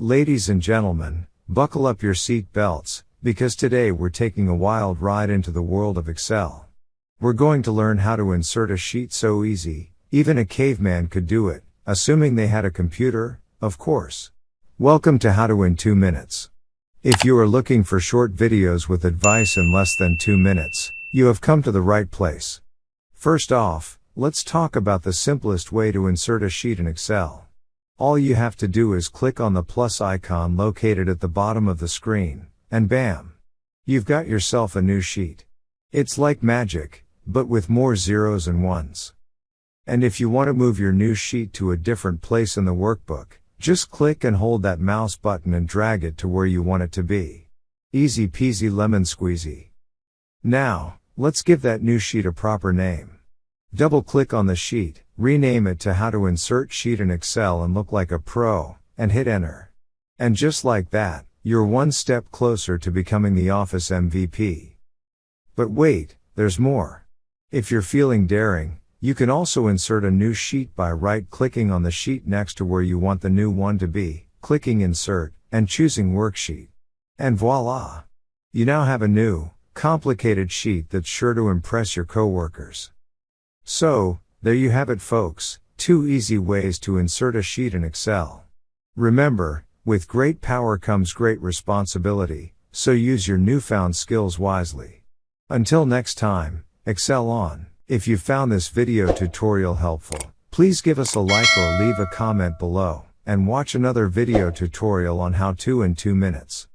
Ladies and gentlemen, buckle up your seat belts, because today we're taking a wild ride into the world of Excel. We're going to learn how to insert a sheet so easy, even a caveman could do it, assuming they had a computer, of course. Welcome to How to in 2 Minutes. If you are looking for short videos with advice in less than 2 minutes, you have come to the right place. First off, let's talk about the simplest way to insert a sheet in Excel. All you have to do is click on the plus icon located at the bottom of the screen, and bam! You've got yourself a new sheet. It's like magic, but with more zeros and ones. And if you want to move your new sheet to a different place in the workbook, just click and hold that mouse button and drag it to where you want it to be. Easy peasy lemon squeezy. Now, let's give that new sheet a proper name. Double-click on the sheet, rename it to How to Insert Sheet in Excel and Look Like a Pro, and hit Enter. And just like that, you're one step closer to becoming the Office MVP. But wait, there's more. If you're feeling daring, you can also insert a new sheet by right-clicking on the sheet next to where you want the new one to be, clicking Insert, and choosing Worksheet. And voila! You now have a new, complicated sheet that's sure to impress your coworkers. So, there you have it folks, 2 easy ways to insert a sheet in Excel. Remember, with great power comes great responsibility, so use your newfound skills wisely. Until next time, Excel on. If you found this video tutorial helpful, please give us a like or leave a comment below, and watch another video tutorial on How to in 2 Minutes.